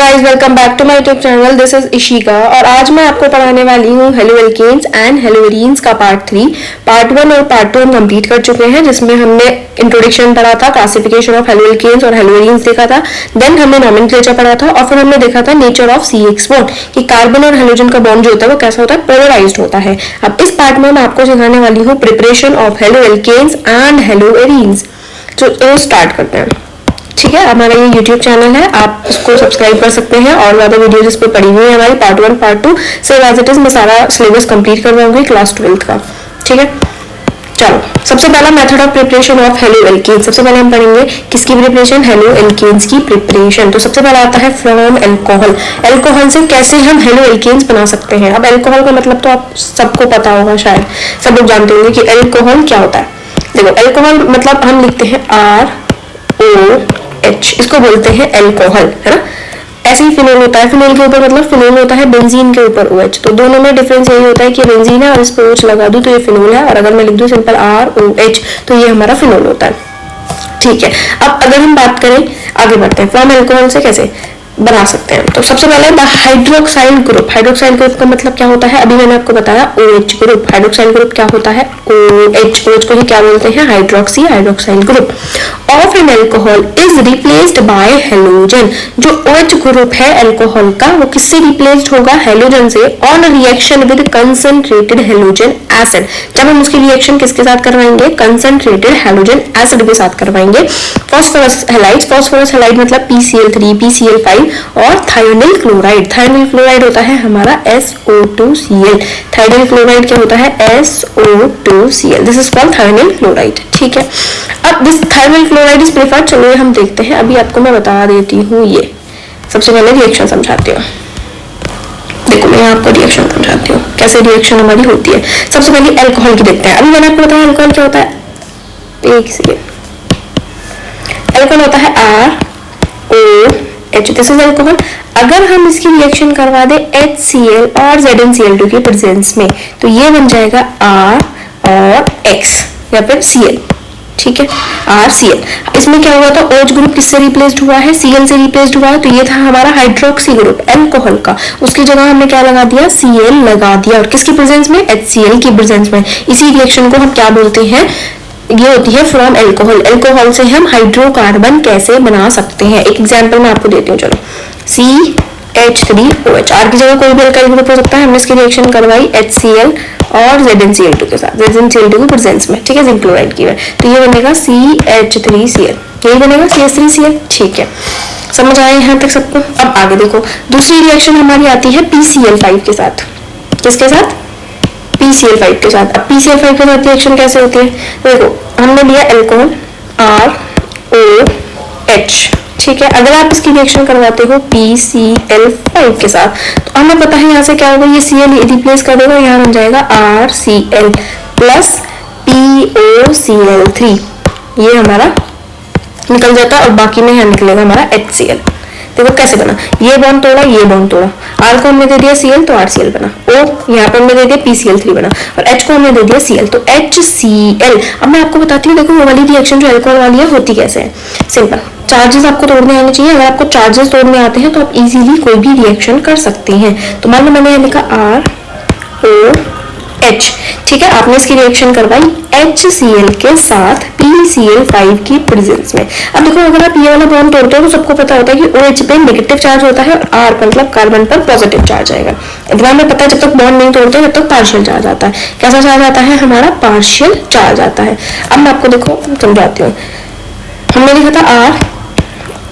Guys, welcome back to my YouTube channel. This is Ishika और आज मैं आपको पढ़ाने वाली हूँ haloalkanes and haloarenes का पार्ट 3। पार्ट 1 और पार्ट 2 हम कंप्लीट कर चुके हैं, जिसमें हमने इंट्रोडक्शन पढ़ा था, क्लासिफिकेशन ऑफ हेलो एल्केन्स और हेलो एरीन्स देखा था। देन हमने नॉमेनक्लेचर पढ़ा था और फिर हमने देखा था नेचर ऑफ CH बॉन्ड कि कार्बन और हेलोजन का बॉन्ड जो होता है वो कैसा होता है, पोलराइज्ड होता है। अब इस पार्ट में मैं आपको सिखाने वाली हूँ preparation of haloalkanes and haloarenes. तो स्टार्ट करते हैं। ठीक है, हमारा ये YouTube चैनल है, आप इसको सब्सक्राइब कर सकते हैं और ज्यादा वीडियो जिस पे पड़ी हुई है हमारी पार्ट 1 पार्ट 2 सब एज इट इज मैं सारा सिलेबस कंप्लीट करवाऊंगी क्लास 12th का। ठीक है, चलो सबसे पहला method of preparation of haloalkanes. सबसे पहले हम पढ़ेंगे किसकी प्रिपरेशन, हेलो एल्केन्स की प्रिपरेशन। तो सबसे पहला आता है फ्रॉम अल्कोहल। अल्कोहल से कैसे हम हेलो एल्केन्स बना सकते हैं। अब अल्कोहल का मतलब तो आप सबको पता होगा, शायद सब लोग जानते होंगे कि अल्कोहल क्या होता है। देखो, अल्कोहल मतलब हम लिखते हैं ROH, इसको बोलते हैं अल्कोहल, है ना। ऐसे ही फिनोल होता है, फिनोल के ऊपर मतलब फिनोल होता है, बेंजीन के ऊपर OH। तो दोनों में डिफरेंस यही होता है कि बेंजीन है और इस पर OH लगा दूं तो ये फिनोल है, और अगर मैं लिख दूं सिंपल ROH तो ये हमारा फिनोल होता है। ठीक है, अब अगर हम बात करें, आगे बढ़ते हैं, फ्रॉम अल्कोहल से कैसे बना सकते हैं। तो सबसे पहले हाइड्रोक्साइल ग्रुप। हाइड्रोक्साइल ग्रुप का मतलब क्या होता है, अभी मैंने आपको बताया OH ग्रुप। हाइड्रोक्साइल ग्रुप क्या होता है, OH को ही क्या बोलते हैं, hydroxy hydroxyl group of an alcohol is replaced by halogen. जो OH ग्रुप है अल्कोहल का वो किससे रिप्लेस्ड होगा, हेलोजन से, on reaction with concentrated halogen acid. जब हम उसकी रिएक्शन किसके साथ करवाएंगे, कंसंट्रेटेड हेलोजन एसिड के साथ करवाएंगे। फास्फोरस हैलाइड, फास्फोरस हैलाइड मतलब PCl3 PCl5 और थायोनिल क्लोराइड। थायोनिल क्लोराइड होता है हमारा SO2Cl। थायोनिल क्लोराइड क्या होता है, SO2Cl। This is called thionyl chloride. ठीक है, अब this thionyl chloride is preferred. चलो ये हम देखते हैं, अभी आपको मैं बता देती हूँ। ये सबसे पहले रिएक्शन समझाती हूँ। देखो, मैं आपको रिएक्शन समझाती हूँ कैसे रिएक्शन हमारी होती है। सबसे पहले अल्कोहल की देखते हैं। अभी मैंने आपको बताया अल्कोहल क्या होता है, एक सेकेंड। अल्कोहल होता है ROH, दिस इज अल्कोहल। अगर हम इसकी रिएक्शन करवा दे HCl और ZnCl2 के प्रेजेंस में तो ये बन जाएगा R और X या फिर Cl। ठीक है, RCl। इसमें क्या हुआ था, OH ग्रुप किससे रिप्लेस्ड हुआ है, Cl से रिप्लेस्ड हुआ है। तो ये था हमारा हाइड्रोक्सी ग्रुप अल्कोहल का, उसकी जगह हमने क्या लगा दिया, Cl लगा दिया। और किसकी प्रेजेंस में, HCl की प्रेजेंस में। इसी रिएक्शन को हम क्या बोलते हैं, ये होती है फ्रॉम अल्कोहल। अल्कोहल से हम हाइड्रोकार्बन कैसे बना सकते हैं, एक एग्जांपल मैं आपको देती हूँ। चलो, CH3OH, R की जगह कोई भी अल्काइल ग्रुप हो सकता है। हमने इसकी रिएक्शन करवाई HCl और ZnCl2 के साथ, ZnCl2 की प्रेजेंस में। ठीक है, जिंक क्लोराइड की है, तो ये बनेगा CH3Cl, यही बनेगा CH3Cl। ठीक है, समझ आए यहाँ तक सबको। अब आगे देखो, दूसरी रिएक्शन हमारी आती है PCl5 के साथ। किसके साथ, PCl5 के साथ। अब PCl5 के साथ रिएक्शन कैसे होती है, देखो हमने लिया अल्कोहल ROH। ठीक है, अगर आप इसकी रिएक्शन करवाते हो PCl5 के साथ तो हमें पता है यहाँ से क्या होगा, ये Cl रिप्लेस कर देगा, यहाँ बन जाएगा RCl प्लस POCl3। ये हमारा निकल जाता है और बाकी में यहाँ निकलेगा हमारा HCl। देखो कैसे बना, ये बॉन्ड तोड़ा, ये बॉन्ड तोड़ा, R को हमने दे दिया Cl तो RCl बना, O यहाँ पर हमने दे दिया PCl3 बना, और H को हमने दे दिया Cl तो HCl। अब मैं आपको बताती हूँ, देखो वो वाली रिएक्शन जो अल्कोहल वाली है होती कैसे है। सिंपल, चार्जेस आपको तोड़ने आने चाहिए। अगर आपको चार्जेस तोड़ने आते हैं तो आप इजीली कोई भी रिएक्शन कर सकते हैं। तो मान लो मैंने यहाँ लिखा ROH। ठीक है, आपने इसकी रिएक्शन करवाई HCl के साथ PCl5 की प्रेजेंस में। अब देखो, अगर आप ये वाला बॉन्ड तोड़ते हो तो सबको पता होता है कि OH पे नेगेटिव चार्ज होता है और R पर मतलब कार्बन पर पॉजिटिव चार्ज आएगा। एग्जाम में पता है, जब तक बॉन्ड नहीं तोड़ते तब तक पार्शियल चार्ज आता है। कैसा चार्ज आता है, हमारा पार्शियल चार्ज आता है। अब मैं आपको देखो समझाती हूँ। हमने लिखा था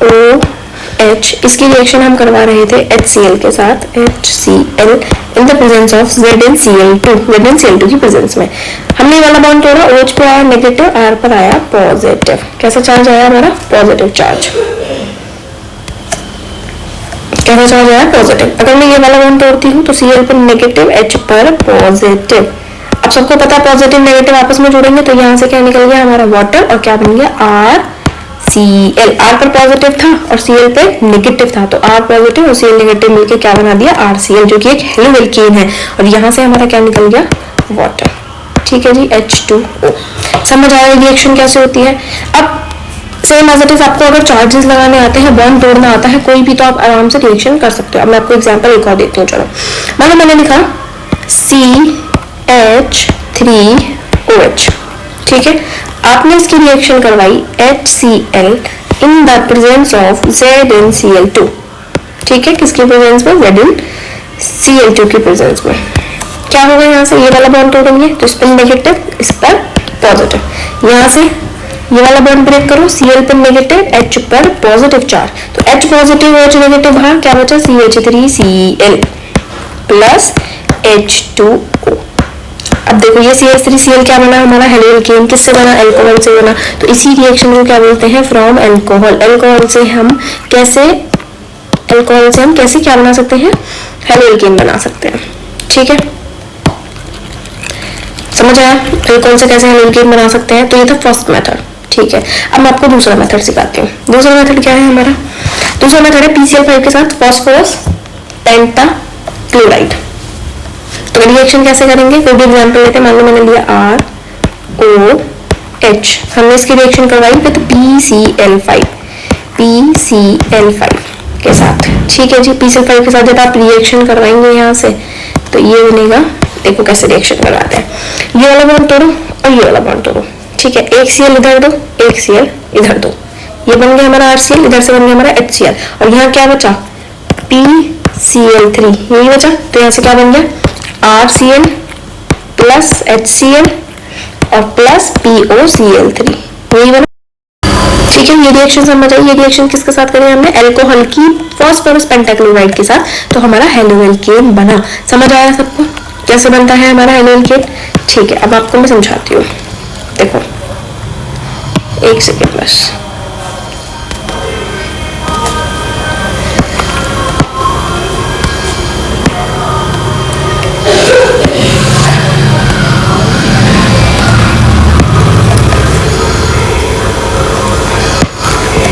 ROH, इसकी रिएक्शन हम करवा रहे थे HCl के साथ, HCl in the presence of ZnCl2 की प्रेजेंस में। हमने वाला बॉन्ड तोड़ा, OH पे आया नेगेटिव, R पर आया पॉजिटिव। कैसा चार्ज आया हमारा, पॉजिटिव चार्ज। कैसा चार्ज आया, पॉजिटिव। अगर मैं ये वाला बॉन्ड तोड़ती हूँ तो Cl पर नेगेटिव, H पर पॉजिटिव। अब सबको पता है पॉजिटिव नेगेटिव आपस में जुड़ेंगे तो यहाँ से क्या निकल गया हमारा वाटर, और क्या बन गया RCl। R पर पॉजिटिव था और Cl पे नेगेटिव था, तो R पॉजिटिव और Cl नेगेटिव मिलके क्या बना दिया, RCl, जो कि एक हेलो एल्केन है। और यहाँ से हमारा क्या निकल गया, वाटर। ठीक है जी, H2O। समझ आ रहा है रिएक्शन कैसे होती है। अब सेम एज इट इज आपको अगर चार्जेस लगाने आते हैं, बॉन्ड तोड़ना आता है कोई भी, तो आप आराम से रिएक्शन कर सकते हो। अब मैं आपको एग्जांपल एक और देती हूँ। चलो मानो मैंने लिखा CH3OH, ठीक है, आपने इसकी रिएक्शन करवाई HCl in the presence of ZnCl2, ठीक है, किसकी प्रेजेंस में, ZnCl2 की प्रेजेंस में। क्या होगा, यहाँ से ये वाला बॉन्ड तोड़ेंगे तो इस पर नेगेटिव, इस पर पॉजिटिव। यहाँ से ये वाला बॉन्ड ब्रेक करो, Cl पर नेगेटिव, H पर पॉजिटिव चार्ज, तो H पॉजिटिव H नेगेटिव बाहर, क्या बचा CH3Cl प्लस H2O। अब देखो ये CH3Cl क्या बना हमारा, हेलोल्केन। किससे बना, अल्कोहल से बना। तो इसी रिएक्शन को क्या बोलते हैं, फ्रॉम अल्कोहल। अल्कोहल से हम कैसे क्या बना सकते हैं, हेलोल्केन बना सकते हैं, ठीक है, समझ आया। अल्कोहल से कैसे हेलोल्केन बना सकते हैं, तो ये था फर्स्ट मेथड, ठीक है। अब मैं आपको दूसरा मेथड सिखाती हूँ। दूसरा मेथड क्या है हमारा, दूसरा मेथड है PCl5 के साथ फॉस्फोरस पेंटाक्लोराइड। तो रिएक्शन कैसे करेंगे, कोई भी एग्जांपल लेते हैं। मान लो मैंने लिया ROH, हमने इसकी रिएक्शन करवाई विद PCl5 के साथ, ठीक है जी। PCl5 के साथ जब आप रिएक्शन करवाएंगे यहाँ से, तो ये बनेगा, देखो कैसे रिएक्शन करवाते हैं। ये वाला बॉन्ड तोड़ो और ये वाला बॉन्ड तोड़ो, ठीक है, एक Cl इधर दो, एक Cl इधर दो, ये बन गया हमारा RCl, इधर से बन गया हमारा HCl, और यहाँ क्या बचा, PCl3, यही बचा। तो यहाँ से क्या बन गया, RCl प्लस HCl और प्लस POCl3, यही बना, ठीक है। ये रिएक्शन समझ आई। ये रिएक्शन किसके साथ करें हमने, अल्कोहल की फॉस्फोरस पेंटाक्लोराइड के साथ, तो हमारा हेलोल्केन बना। समझ आया सबको कैसे बनता है हमारा हेलोल्केन, ठीक है। अब आपको मैं समझाती हूँ, देखो एक सेकेंड बस।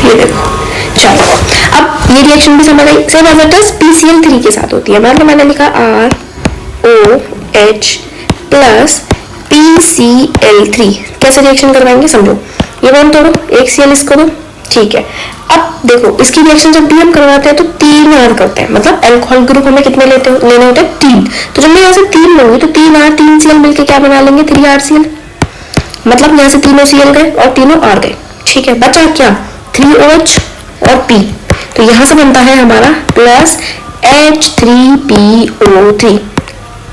ये देखो, चलो अब ये रिएक्शन भी समझ आई। Same as it is PCl3 के साथ होती है। मतलब मैंने लिखा ROH प्लस PCl3, कैसे रिएक्शन करवाएंगे समझो। ये बॉन्ड तोड़ो, एक Cl इसको दो, ठीक है। अब देखो इसकी रिएक्शन जब भी हम करवाते हैं तो 3 R करते हैं, मतलब अल्कोहल ग्रुप हमें कितने लेने होते हैं, 3। तो जब मैं यहाँ से 3 लूंगी तो 3 R 3 Cl मिलकर क्या बना लेंगे, 3 RCl। मतलब यहाँ से तीनों Cl गए और तीनों R गए, ठीक है। बचा क्या, 3OH और P, तो यहाँ से बनता है हमारा प्लस H3PO3,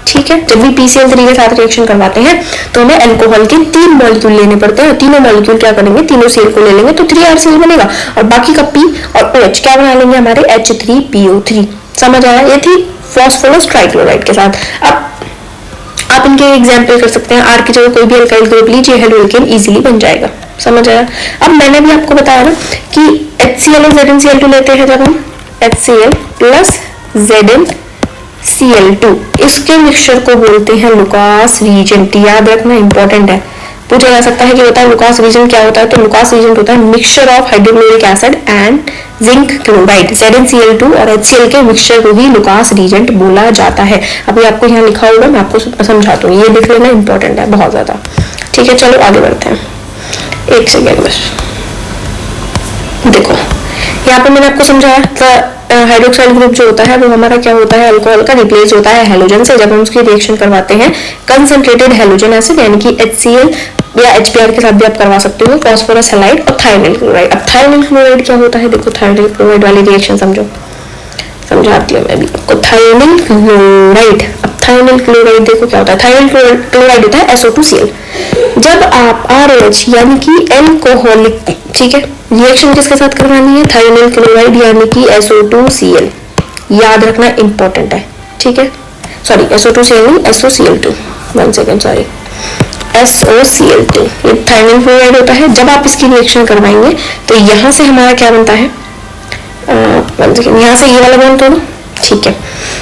ठीक है। जब भी PCl3 के साथ रिएक्शन करवाते हैं तो हमें अल्कोहल के 3 मॉलिक्यूल लेने पड़ते हैं, तीनों मॉलिक्यूल क्या करेंगे, तीनों Cl को ले लेंगे तो 3RCl बनेगा, और बाकी का P और OH क्या बना लेंगे हमारे H3PO3। समझ आया। ये थी फॉस्फोरस ट्राइक्लोराइड के साथ। अब आप इनके एग्जाम्पल कर सकते हैं, R की जगह कोई भी अल्काइल ग्रुप लीजिए, हेलोल्केन इजीली बन जाएगा। समझ आया। अब मैंने भी आपको बताया ना कि HCl और ZnCl2 लेते हैं, जब हम HCl प्लस ZnCl2, इसके मिक्सचर को बोलते हैं लुकास रीजेंट। याद रखना इंपॉर्टेंट है, पूछा जा सकता है कि बता लुकास रीजेंट क्या होता है। तो लुकास रीजेंट होता है mixture of hydrochloric acid and zinc chloride. ZnCl2 और HCl के मिक्सचर को ही लुकास रीजेंट बोला जाता है। अभी आपको यहाँ लिखा होगा, मैं आपको समझाता हूँ, ये देख लेना इंपॉर्टेंट है बहुत ज्यादा, ठीक है। चलो आगे बढ़ते हैं, एक सेकेंड बस। देखो यहाँ पे मैंने आपको समझाया हाइड्रोक्साइड ग्रुप जो होता है वो हमारा क्या होता है, अल्कोहल का रिप्लेस होता है हेलोजन से जब हम उसकी रिएक्शन करवाते हैं कंसंट्रेटेड हेलोजन एसिड, यानी कि HCl या HBr के साथ भी आप करवा सकते हो, फॉस्फोरस हैलाइड और थायोनिल क्लोराइड। अब थायोनिल क्लोराइड क्या होता है, देखो थायोनिल क्लोराइड वाली रिएक्शन समझाती हूँ मैं भी आपको। थायोनिल क्लोराइड, अब थायोनिल क्लोराइड देखो क्या होता है, थायोनिल क्लोराइड होता है SO2Cl। जब आप ROH यानी कि एल्कोहलिक, ठीक है, रिएक्शन किसके साथ करवानी है, थायोनिल क्लोराइड यानी कि SO2Cl, याद रखना इंपॉर्टेंट है, ठीक है। सॉरी SO2Cl नहीं, SOCl2, 1 सेकेंड सॉरी, SOCl2, ये थायोनिल क्लोराइड होता है। जब आप इसकी रिएक्शन करवाएंगे तो यहाँ से हमारा क्या बनता है, 1 सेकेंड, यहाँ से ये वाला बॉन्ड तोड़ो, ठीक है।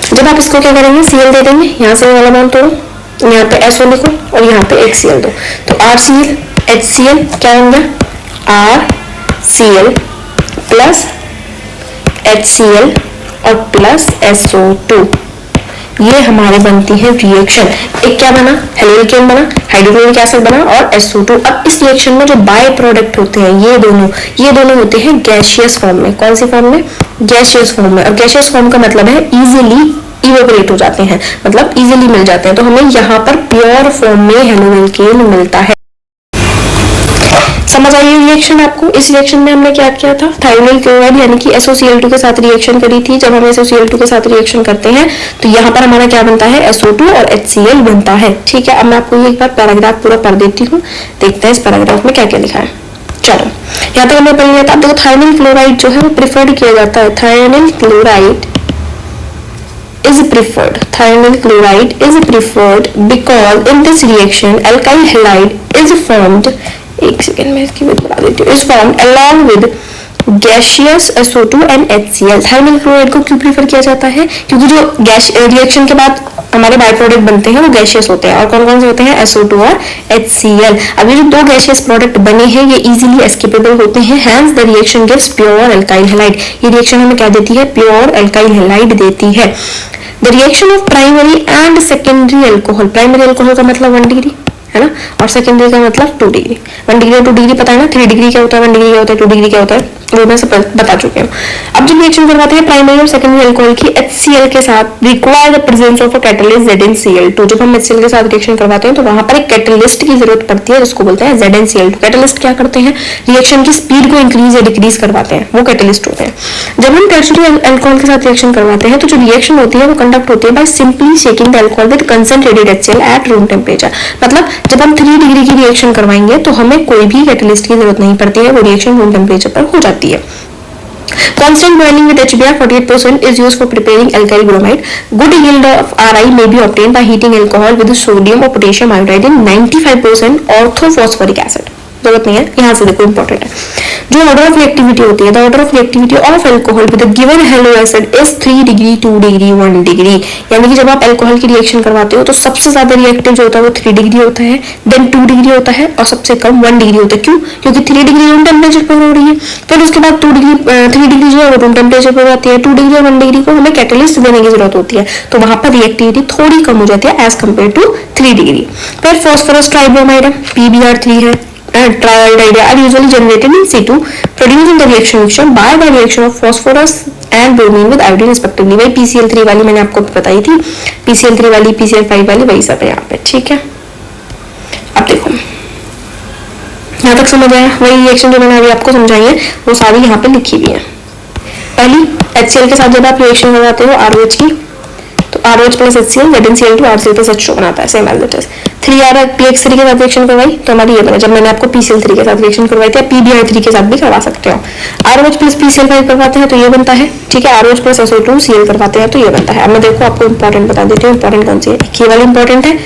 जब आप इसको क्या करेंगे, Cl दे देंगे, यहाँ से ये वाला बॉन्ड तोड़ो, यहाँ पे SO लिखो और यहाँ पे एक Cl दो, तो RCl HCl क्या बन गया, RCl प्लस HCl और प्लस SO2, ये हमारे बनती है रिएक्शन। एक क्या बना, हेलोकेन बना, हाइड्रोक्लोरिक एसिड बना और SO2। अब इस रिएक्शन में जो बाय प्रोडक्ट होते हैं ये दोनों होते हैं गैसियस फॉर्म में। कौन सी फॉर्म में, गैसियस फॉर्म में। और गैसियस फॉर्म का मतलब है इजीली इवेपोरेट हो जाते हैं, मतलब इजीली मिल जाते हैं। तो हमें यहाँ पर प्योर फॉर्म में हेलोकेन मिलता है। समझ आई रिएक्शन आपको? इस रिएक्शन में हमने क्या किया था, थायोनिल क्लोराइड यानी कि SOCl2 के साथ रिएक्शन करी थी। जब हम SOCl2 के साथ रिएक्शन करते हैं तो यहाँ पर हमारा क्या बनता है, SO2 और HCl बनता है। ठीक है, अब मैं आपको एक बार पैराग्राफ पूरा पढ़ देती हूँ, देखते हैं इस पैराग्राफ में क्या क्या लिखा है। चलो यहाँ तक हमने पढ़ लिया था। अब देखो थायोनिल क्लोराइड जो है वो प्रिफर्ड किया जाता है। Thionyl chloride is preferred because in this reaction alkyl halide is formed, एक सेकेंड में इसकी बात बता देती हूँ, is formed along with gaseous SO2 and HCl। Thionyl chloride को क्यों प्रीफर किया जाता है, क्योंकि जो गैस रिएक्शन के बाद हमारे बाय प्रोडक्ट बनते हैं वो गैसियस होते हैं। और कौन कौन से होते हैं, SO2 और HCl। अब ये जो दो गैसियस प्रोडक्ट बने हैं ये इजीली एस्केपेबल होते हैं, hence the reaction gives pure alkyl halide. ये रिएक्शन हमें क्या देती है, प्योर अल्काइल हैलाइड देती है। The reaction of primary and secondary alcohol, primary alcohol का मतलब 1 डिग्री है ना, और सेकेंडरी का मतलब 2 डिग्री। 1 डिग्री और 2 डिग्री पता है ना, 3 डिग्री क्या होता है, 1 डिग्री क्या होता है, 2 डिग्री क्या होता है, वो मैं सब बता चुके हूँ। अब जब रिएक्शन करवाते हैं प्राइमरी और सेकेंडरी अल्कोहल की HCl के साथ, require the presence of a catalyst ZnCl2। जब हम HCl के साथ रिएक्शन करवाते हैं तो वहां पर एक कैटलिस्ट की जरूरत पड़ती है जिसको बोलते हैं ZnCl2। कैटलिस्ट क्या करते हैं, रिएक्शन की स्पीड को इंक्रीज या डिक्रीज करवाते हैं, वो कैटलिस्ट होते हैं। जब हम टर्शियरी अल्कोहल के साथ रिएक्शन करवाते हैं तो जो रिएक्शन होती है वो कंडक्ट होती है by simply shaking the alcohol with concentrated HCl at room temperature. मतलब जब हम 3 डिग्री की रिएक्शन करवाएंगे तो हमें कोई भी कैटलिस्ट की जरूरत नहीं पड़ती है, वो रिएक्शन रूम टेम्परेचर पर हो जाती है। Constant boiling with HBr 48% is used for preparing alkyl bromide. Good yield of Ri may be obtained by heating alcohol with sodium or potassium iodide in 95% orthophosphoric acid. जरूरत नहीं है, यहाँ से देखो इंपॉर्टेंट है। जो ऑर्डर ऑफ रिएक्टिविटी होती है, the order of reactivity of alcohol with given hello acid is 3 degree, 2 degree, 1 degree. यानी कि जब आप अल्कोहल की रिएक्शन करवाते हो तो सबसे ज्यादा रिएक्टिव जो होता है वो 3 डिग्री होता है, देन 2 डिग्री होता है और सबसे कम 1 डिग्री होता है। क्यों, क्योंकि 3 डिग्री रूम टेम्परेचर पर हो रही है, फिर उसके बाद 3 डिग्री जो है वो रूम टेम्परेचर पर आती है। 2 डिग्री और 1 डिग्री को हमें कैटलिस्ट देने की जरूरत होती है, तो वहां पर रिएक्टिविटी थोड़ी कम हो जाती है एज कम्पेयर टू 3 डिग्री। फिर फॉस्फोरस ट्राइब्रोमाइड है, PBr3 है, triiodide are usually generated in situ, producing the reaction mixture by the reaction of phosphorus and bromine with iodine respectively। वही PCl3 वाली मैंने आपको बताई थी, PCl3 वाली, PCl5 वाली, वही सब है यहाँ पे। ठीक है, अब देखो यहाँ तक समझ आया। वही रिएक्शन जो मैंने अभी आपको समझाई है वो सारी यहाँ पे लिखी हुई है। पहली HCl के साथ जब आप रिएक्शन करवाते हो ROH की, तो ROH plus HCl ZnCl2 RCl plus H2 बनाता है, same as it is. 3RPX3 के साथ रिएक्शन करवाई तो हमारी ये बना। जब मैंने आपको PCl3 के साथ रिएक्शन करवाई थी, PBr3 के साथ भी करवा सकते हो। ROH प्लस PCl5 करवाते हैं तो ये बनता है। ठीक है, ROH प्लस SO2 Cl करवाते हैं तो ये बनता है। अब मैं देखो आपको इंपॉर्टेंट बता देती हूँ, इंपॉर्टेंट कौन सी है। ये वाली इंपॉर्टेंट है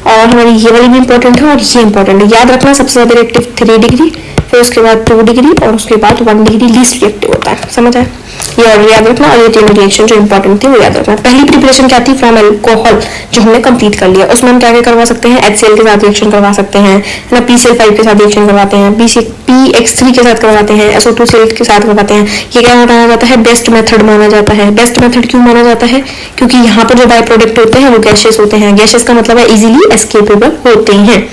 और हमारी ये वाली भी इंपॉर्टेंट है और ये इंपॉर्टेंट है। याद रखना सबसे ज्यादा रिएक्टिव 3 डिग्री, फिर उसके बाद 2 डिग्री और उसके बाद 1 डिग्री लीस्ट रिएक्टिव होता है। समझ आए, ये ऑर्डर याद रखना। और ये तीनों रिएक्शन जो इंपॉर्टेंट थी वो याद रखना। पहली प्रिपरेशन क्या थी, फ्रॉम अल्कोहल, जो हमने कंप्लीट कर लिया। उसमें हम क्या क्या करवा सकते हैं, HCl के साथ रिएक्शन करवा सकते हैं ना, PCl5 के साथ रिएक्शन करवाते हैं, PX3 के साथ करवाते हैं, SO2 के साथ करवाते हैं। ये क्या माना जाता है, बेस्ट मेथड माना जाता है। बेस्ट मेथड क्यों माना जाता है, क्योंकि यहाँ पर जो बाय प्रोडक्ट होते हैं वो गैसियस होते हैं। गैसियस का मतलब है इजीली एस्केपेबल होते हैं।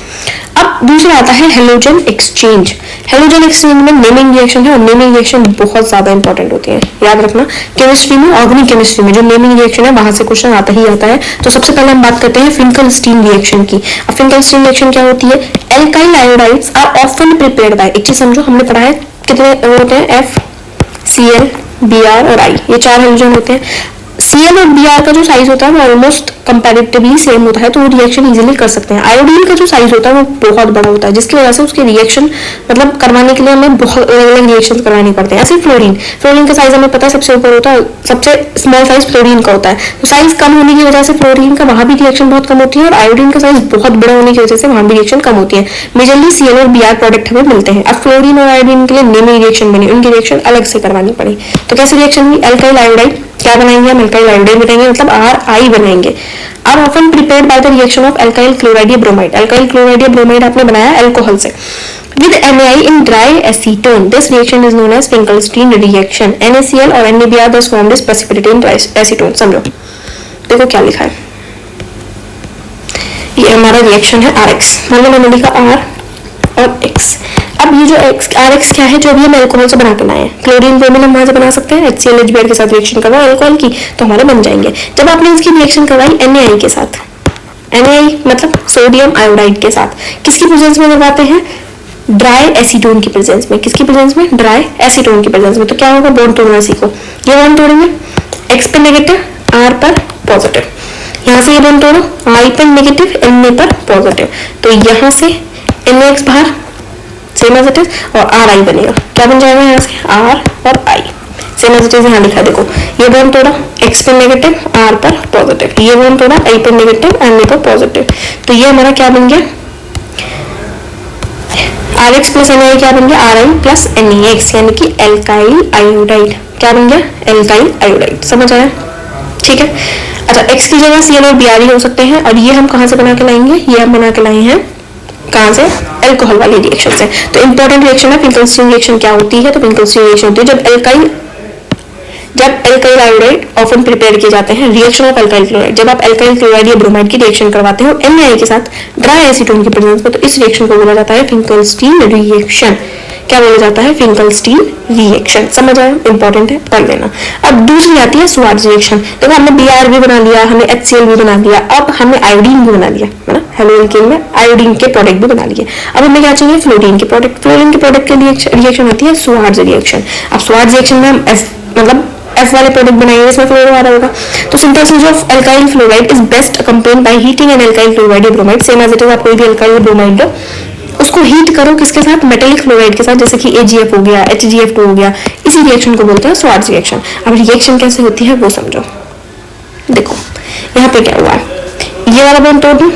अब दूसरा आता है हेलोजन एक्सचेंज। हेलोजन एक्सचेंज में नेमिंग रिएक्शन है और नेमिंग रिएक्शन बहुत ज्यादा इंपॉर्टेंट होती है, याद रखना। केमिस्ट्री में, ऑर्गेनिक केमिस्ट्री में जो नेमिंग रिएक्शन है वहां से क्वेश्चन आता ही आता है। तो सबसे पहले हम बात करते हैं फिंकलस्टीन रिएक्शन की। अब फिंकलस्टीन रिएक्शन क्या होती है, alkyl iodides are often prepared by, एक चीज समझो हमने पढ़ा है कितने होते हैं, FCl, Br और I, ये 4 हेलोजन होते हैं। Cl और Br का जो साइज होता है वो ऑलमोस्ट कंपैरेटिवली सेम होता है, तो वो रिएक्शन इजीली कर सकते हैं। आयोडीन का जो साइज होता है वो बहुत बड़ा होता है, जिसकी वजह से उसके रिएक्शन मतलब करवाने के लिए हमें बहुत अलग अलग रिएक्शन करवाने पड़ते हैं। ऐसे फ्लोरीन का साइज हमें पता है सबसे ऊपर होता है, सबसे स्मॉल साइज फ्लोरीन का होता है। तो साइज कम होने की वजह से फ्लोरीन का वहां भी रिएक्शन बहुत कम होती है और आयोडीन का साइज बहुत बड़ा होने की वजह से वहां भी रिएक्शन कम होती है। मेजरली Cl और Br प्रोडक्ट हमें मिलते हैं। अब फ्लोरीन और आयोडीन के लिए नेमिंग रिएक्शन बनी, उनकी रिएक्शन अलग से करवानी पड़ी। तो कैसे रिएक्शन हुई, एल्काइल आयोडाइड क्या बनाएंगे हम, एल्काइल आयोडाइड बनाएंगे, मतलब Ri बनाएंगे। Are often prepared by the reaction of alkyl chloride या ब्रोमाइड। एल्काइल क्लोराइड या ब्रोमाइड आपने बनाया अल्कोहल से with NaI in dry acetone. This reaction is known as Finkelstein reaction. NaCl और NaBr thus formed is precipitated in dry acetone. समझो, देखो क्या लिखा है, ये हमारा रिएक्शन है RX। मान लो मैंने लिखा R और X। अब ये जो RX क्या है, जो भी हम एल्कोहल से बना के लाए हैं, क्लोरीन ब्रोमीन हम वहां से बना सकते हैं, HCl HBr के साथ रिएक्शन करवाओ एल्कोहल की तो हमारे बन जाएंगे। जब आपने इसकी रिएक्शन करवाई NaI के साथ, NaI मतलब सोडियम आयोडाइड के साथ, किसकी प्रेजेंस में करवाते हैं, ड्राई एसीटोन की प्रेजेंस में। किसकी प्रेजेंस में, ड्राई एसीटोन की प्रेजेंस में। तो क्या होगा, बॉन्ड तोड़ना सीखो। ये बॉन्ड तोड़ेंगे, X पर नेगेटिव, R पर पॉजिटिव। यहाँ से ये बॉन्ड तोड़ो, I पर नेगेटिव, Na पर पॉजिटिव। तो यहाँ से NaX बाहर सेम एज इट इज और RI बनेगा। क्या बन जाएगा यहाँ से, R और I same as it is यहाँ लिखा। देखो ये बॉन्ड तोड़ा, X पर नेगेटिव, R पर पॉजिटिव। ये बॉन्ड तोड़ा, I पर नेगेटिव, Na पर पॉजिटिव। तो ये हमारा क्या बन गया, RX प्लस NaI क्या बन गया, RI प्लस NaX यानी कि एल्काइल आयोडाइड। क्या बन गया, एल्काइल आयोडाइड। समझ आया, ठीक है। अच्छा, X की जगह Cl और Br हो सकते हैं। और ये हम कहाँ से बना के लाएंगे, ये हम बना के लाए हैं कहाँ से, एल्कोहल वाली रिएक्शन से। तो इंपॉर्टेंट रिएक्शन है फिंकलस्टीन रिएक्शन। क्या होती है, तो फिंकलस्टीन रिएक्शन होती है जब एल्काइल आयोडाइड ऑफन प्रिपेयर किए जाते हैं, रिएक्शन ऑफ एल्काइल क्लोराइड। जब आप एल्काइल क्लोराइड या ब्रोमाइड की रिएक्शन करवाते हो NaI के साथ ड्राई एसीटोन की प्रेजेंस में, तो इस रिएक्शन को बोला जाता है फिंकलस्टीन रिएक्शन। क्या बोला जाता है, फिंकलस्टीन रिएक्शन। समझ आया, इंपॉर्टेंट है, पढ़ लेना। अब दूसरी आती है स्वार्ट्ज रिएक्शन। देखो हमने Br भी बना लिया, हमने HCl भी बना लिया, अब हमने आयोडीन भी बना लिया, है ना। हेलोएल्केन में आयोडीन के प्रोडक्ट भी बना लिए। अब हमें क्या चाहिए, फ्लोरीन के प्रोडक्ट। फ्लोरीन के प्रोडक्ट के लिए रिएक्शन आती है स्वार्ट्ज रिएक्शन। अब स्वार्ट्ज रिएक्शन में हम F वाले प्रोडक्ट बनाएंगे जिसमें फ्लोरो आ रहा होगा। तो synthesis of alkyl fluoride is best accompanied by heating an alkyl chloride या bromide. Same as it is, आप कोई भी एल्काइल ब्रोमाइड लो, उसको हीट करो किसके साथ, मेटेलिक फ्लोराइड के साथ, जैसे कि AgF हो गया, HgF2 हो गया। इसी रिएक्शन को बोलते हैं स्वार्ट्ज रिएक्शन। अब रिएक्शन कैसे होती है वो समझो। देखो यहाँ पे क्या हुआ है, ये वाला बॉन्ड तोड़ दूं,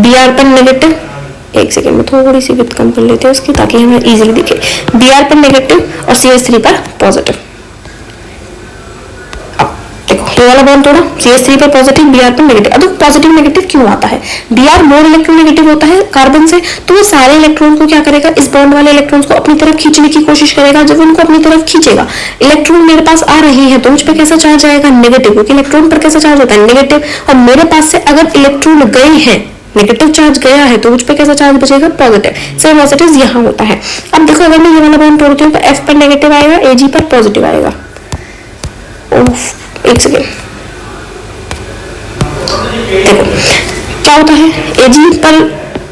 Br पर नेगेटिव, एक सेकेंड में थोड़ी सी विड्थ कम कर लेते हैं उसकी ताकि हमें इजीली दिखे। Br पर नेगेटिव और CH3 पर पॉजिटिव। ये वाला बॉन्ड तोड़ा, CH3 पर पॉजिटिव, Br पर नेगेटिव। अब पॉजिटिव नेगेटिव क्यों आता है, Br मोर इलेक्ट्रोनेगेटिव होता है कार्बन से, तो वो सारे इलेक्ट्रॉन को क्या करेगा, इस बॉन्ड वाले इलेक्ट्रॉन्स को अपनी तरफ खींचने की कोशिश करेगा। जब उनको अपनी तरफ खींचेगा, इलेक्ट्रॉन मेरे पास आ रहे हैं तो मुझ पे कैसा चार्ज आएगा, नेगेटिव, क्योंकि इलेक्ट्रॉन पर कैसा चार्ज होता है, नेगेटिव। और मेरे पास से अगर इलेक्ट्रॉन गए हैं, नेगेटिव चार्ज गया है, तो मुझ पे कैसा चार्ज बचेगा, positive. Same as it is यहाँ होता है। अब देखो अगर मैं ये वाला बॉन्ड तोड़ती हूँ तो F पर नेगेटिव आएगा, Ag पर पॉजिटिव आएगा। एक सेकेंड, देखो क्या होता है, Ag पर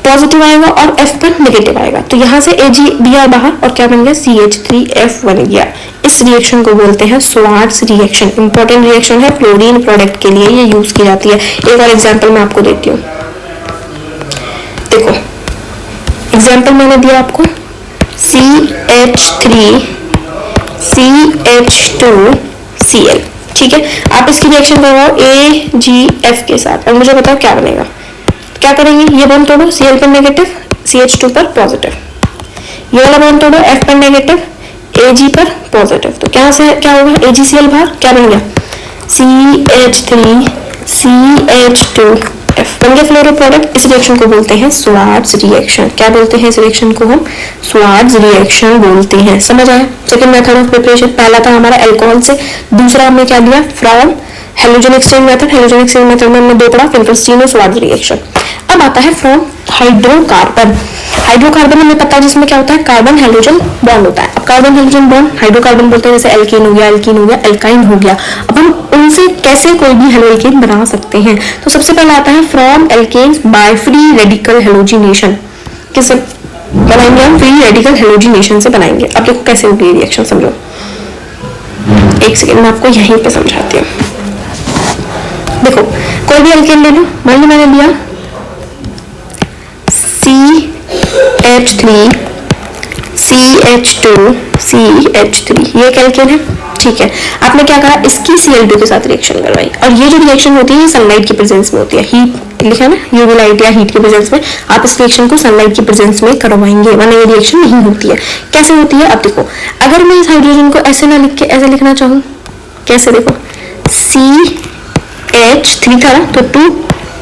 पॉजिटिव आएगा और F पर नेगेटिव आएगा। तो यहाँ से AgBr बाहर और क्या बन गया, CH3F बन गया। इस रिएक्शन को बोलते हैं स्वार्ट्ज रिएक्शन। इंपॉर्टेंट रिएक्शन है, फ्लोरीन प्रोडक्ट के लिए ये यूज की जाती है। एक और एग्जांपल मैं आपको देती हूँ। देखो एग्जांपल मैंने दिया आपको, CH3CH2Cl, ठीक है। आप इसकी रिएक्शन करवाओ AgF के साथ और मुझे बताओ क्या बनेगा। क्या करेंगे, ये बॉन्ड तोड़ो, Cl पर नेगेटिव, CH2 पर पॉजिटिव। ये वाला बॉन्ड तोड़ो, F पर नेगेटिव, Ag पर पॉजिटिव। तो क्या से क्या होगा, AgCl बाहर, क्या बन गया, CH3CH2F बन गया फ्लोरो प्रोडक्ट। इस रिएक्शन को बोलते हैं स्वार्ट्ज रिएक्शन। क्या बोलते हैं इस रिएक्शन को, हम स्वार्ट्ज रिएक्शन बोलते हैं। समझ आया। सेकंड मेथड ऑफ प्रिपरेशन, पहला था हमारा एल्कोहल से, दूसरा हमने क्या दिया, from halogen exchange method. Halogen exchange method में हमने दो पढ़ा, फिंकलस्टीन और स्वार्ट्ज रिएक्शन। अब आता है फ्रॉम हाइड्रोकार्बन। हाइड्रोकार्बन हमें पता है जिसमें क्या होता है, कार्बन हेलोजन बॉन्ड होता है। अब कार्बन हेलोजन बॉन्ड हाइड्रोकार्बन बोलते हैं, जैसे एल्कीन हो गया, एल्कीन हो गया, एल्काइन हो गया। अब हम उनसे कैसे कोई भी हेलोएल्केन बना सकते हैं, तो सबसे पहले आता है from alkanes by free radical halogenation. किससे बनाएंगे हम, फ्री रेडिकल हेलोजिनेशन से बनाएंगे। अब देखो कैसे होगी रिएक्शन, समझो। एक सेकेंड मैं आपको यहीं पे समझाती हूँ। देखो कोई भी एल्केन ले लो, मान लो मैंने लिया CH3 CH2 CH3, ये एक एल्केन है, ठीक है। आपने क्या करा, इसकी Cl2 के साथ रिएक्शन करवाई। और ये जो रिएक्शन होती है सनलाइट की प्रेजेंस में होती है, हीट लिखा ना, यूवी लाइट या हीट की प्रेजेंस में। आप इस रिएक्शन को सनलाइट की प्रेजेंस में करवाएंगे, वरना ये रिएक्शन नहीं होती है। कैसे होती है, अब देखो अगर मैं इस हाइड्रोजन को ऐसे ना लिख के ऐसे लिखना चाहूँ, कैसे, देखो CH3 था तो 2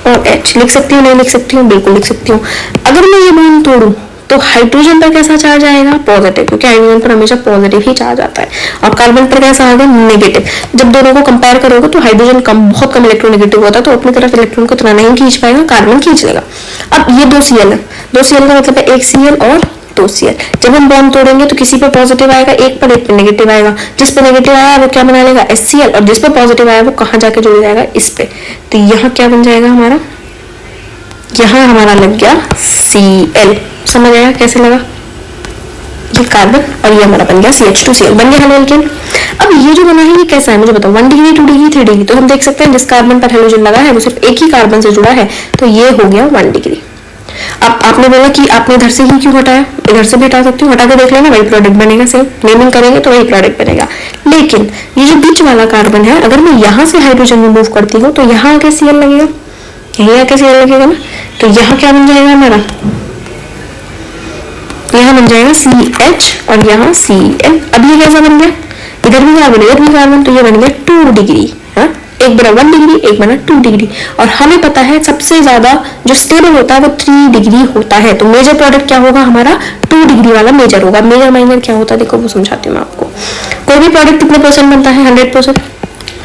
और H लिख सकती हूँ, नहीं लिख सकती हूँ, बिल्कुल लिख सकती हूँ। अगर मैं ये बॉन्ड तोड़ू तो हाइड्रोजन पर कैसा चार्ज आएगा? पॉजिटिव, क्योंकि हाइड्रोजन पर हमेशा पॉजिटिव ही चार्ज आता है। और कार्बन पर कैसा आएगा? नेगेटिव। जब दोनों को कंपेयर करोगे तो हाइड्रोजन बहुत कम इलेक्ट्रोनेगेटिव होता है, तो अपनी तरफ इलेक्ट्रॉन को इतना नहीं खींच पाएगा, कार्बन खींच लेगा। अब ये 2 Cl है, 2 Cl का मतलब है 1 Cl और 2 Cl। जब हम बॉन्ड तोड़ेंगे तो किसी पे पॉजिटिव आएगा, एक पर नेगेटिव आएगा। जिस पे नेगेटिव आया वो क्या बना लेगा? HCl, और जिस पे पॉजिटिव आया वो कहाँ जाके जुड़ जाएगा? इस पे। तो यहाँ क्या बन जाएगा हमारा? यहाँ हमारा लग गया Cl। समझ आया कैसे लगा? ये कार्बन और ये हमारा बन गया CH2Cl, बन गया हेलोजन। अब ये जो बना है ये कैसा है मुझे बताओ? 1 डिग्री, 2 डिग्री, 3 डिग्री। तो हम देख सकते हैं जिस कार्बन पर हेलोजन लगा है वो सिर्फ एक ही कार्बन से जुड़ा है, तो ये हो गया 1 डिग्री। अब आपने बोला कि आपने इधर से ही क्यों हटाया? इधर से भी हटा सकती हूँ, हटा के देख लेना, वही प्रोडक्ट बनेगा, सेम नेमिंग करेंगे तो वही प्रोडक्ट बनेगा। लेकिन ये जो बीच वाला कार्बन है, अगर मैं यहाँ से हाइड्रोजन रिमूव करती हूँ तो यहाँ आके Cl लगेगा, यही आके Cl लगेगा ना। तो यहाँ क्या बन जाएगा हमारा? यहाँ बन जाएगा CH और यहाँ Cl। अब ये कैसा बन गया? इधर भी कार्बन इधर भी कार्बन, तो ये बन गया 2 डिग्री। हाँ, एक बना 1 डिग्री, एक बना 2 डिग्री। और हमें पता है सबसे ज्यादा जो स्टेबल होता है वो 3 डिग्री होता है। तो मेजर प्रोडक्ट क्या होगा हमारा? 2 डिग्री वाला मेजर होगा। मेजर माइनर क्या होता है देखो वो समझाती हूँ मैं आपको। कोई भी प्रोडक्ट कितने परसेंट बनता है? 100%,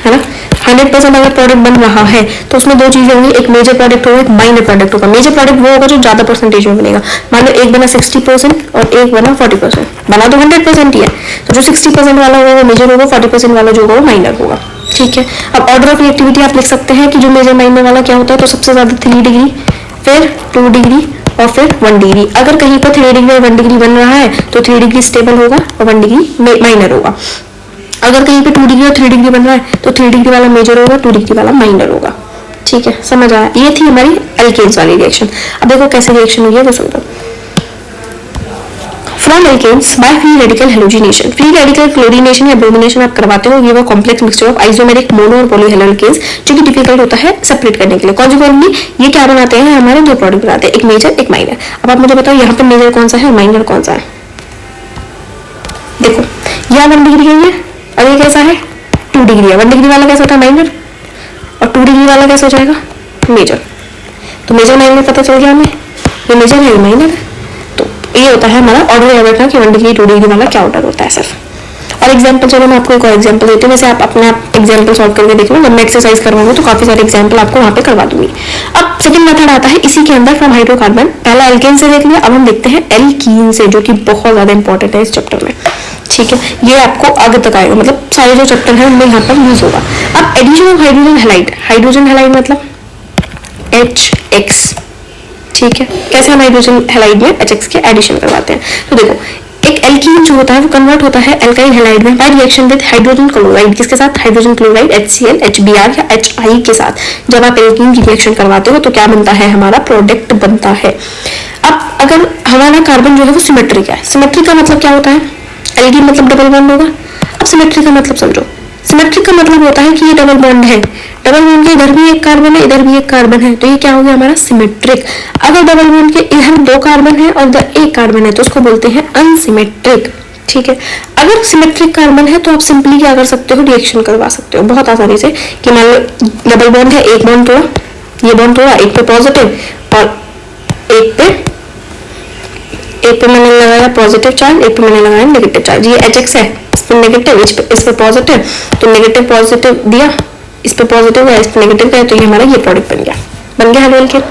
है ना। 100% अगर प्रोडक्ट बन रहा है तो उसमें 2 चीजें होंगी, एक मेजर प्रोडक्ट होगा, एक माइनर प्रोडक्ट होगा। मेजर प्रोडक्ट वो होगा जो ज्यादा परसेंटेज में बनेगा। मान लो एक बना 60% और एक बना 40%, बना तो 100% ही है। तो जो 60% वाला होगा वो मेजर होगा, 40% वाला जो होगा वो माइनर होगा। ठीक है। अब ऑर्डर ऑफ रिएक्टिविटी आप लिख सकते हैं कि जो मेजर माइनर वाला क्या होता है, तो सबसे ज्यादा 3 डिग्री, फिर 2 डिग्री और फिर 1 डिग्री। अगर कहीं पर 3 डिग्री और 1 डिग्री बन रहा है तो 3 डिग्री स्टेबल होगा और 1 डिग्री माइनर होगा। अगर कहीं पे 2 डिग्री और 3 डिग्री बन रहा है तो 3 डिग्री वाला मेजर होगा, 2 डिग्री वाला माइनर होगा। ठीक है, समझ आया? ये थी हमारी एल्केन्स वाली रिएक्शन। अब देखो कैसे रिएक्शन हुई है वो समझो। From alkanes by free radical halogenation. Free radical chlorination या ब्रोमिनेशन आप करवाते हो, ये वो complex mixture of isomeric mono और पॉलीहेलोल्केन्स जो कि डिफिकल्ट होता है सेपरेट करने के लिए। कॉन्सिक्वेंटली ये क्या बनाते हैं? हमारे 2 प्रोडक्ट बनाते हैं, एक मेजर एक माइनर। अब आप मुझे बताओ यहाँ पे मेजर कौन सा है और माइनर कौन सा है? देखो यहाँ 1 डिग्री है और ये कैसा है? 2 डिग्री है। 1 डिग्री वाला कैसा होता है? माइनर। और 2 डिग्री वाला कैसा हो जाएगा? मेजर। तो मेजर माइनर पता चल गया हमें, ये मेजर है ये माइनर है। तो ये होता है हमारा ऑर्डर एवर्ट कि 1 डिग्री 2 डिग्री वाला क्या ऑर्डर होता है सिर्फ। और एग्जाम्पल, चलो मैं आपको एक और एग्जाम्पल देती हूँ। वैसे आप अपने आप एग्जाम्पल सॉल्व करके देख लो, जब मैं एक्सरसाइज करवाऊंगी तो काफी सारे एग्जाम्पल आपको वहाँ पे करवा दूंगी। अब सेकंड मेथड आता है इसी के अंदर फ्रॉम हाइड्रोकार्बन। पहला एल्केन से देख लिया, अब हम देखते हैं एल्कीन से, जो कि बहुत ज्यादा इंपॉर्टेंट है इस चैप्टर में। ठीक है, ये आपको आगे तक आएगा, मतलब सारे जो चैप्टर है उनमें यहाँ पर यूज होगा। अब addition of hydrogen halide. Hydrogen halide मतलब HX। ठीक है, कैसे हम हाइड्रोजन हैलाइड में HX के एडिशन करवाते हैं? तो देखो एक एल्कीन जो होता है वो कन्वर्ट होता है एल्काइल हैलाइड में by reaction with hydrogen chloride. किसके साथ? हाइड्रोजन क्लोराइड HCl, HBr या HI के साथ। जब आप एल्कीन की रिएक्शन करवाते हो तो क्या बनता है? हमारा प्रोडक्ट बनता है। अब अगर हमारा कार्बन जो है वो सिमेट्रिक है। सिमेट्रिक का मतलब क्या होता है? एल्कीन मतलब डबल बॉन्ड होगा। अब सिमेट्रिक का मतलब समझो। सिमेट्रिक का मतलब होता है कि ये डबल बॉन्ड है, डबल बॉन्ड के इधर भी एक कार्बन है इधर भी एक कार्बन है, तो ये क्या हो गया हमारा? सिमेट्रिक। अगर डबल बॉन्ड के इधर 2 कार्बन है और इधर 1 कार्बन है तो उसको बोलते हैं अनसिमेट्रिक। ठीक है, अगर सिमेट्रिक कार्बन है तो आप सिंपली क्या कर सकते हो? रिएक्शन करवा सकते हो बहुत आसानी से। कि मान लो डबल बॉन्ड है, एक बॉन्ड तोड़ा, ये बॉन्ड तोड़ा, एक पे पॉजिटिव और एक पे मैंने लगाया पॉजिटिव चार्ज, एक पे मैंने लगाया नेगेटिव चार्ज। ये HX है, इस पे नेगेटिव, इस पे पॉजिटिव, तो नेगेटिव पॉजिटिव दिया, इस पे पॉजिटिव है, इस पे नेगेटिव है, तो ये हमारा ये प्रोडक्ट बन गया हेलोजन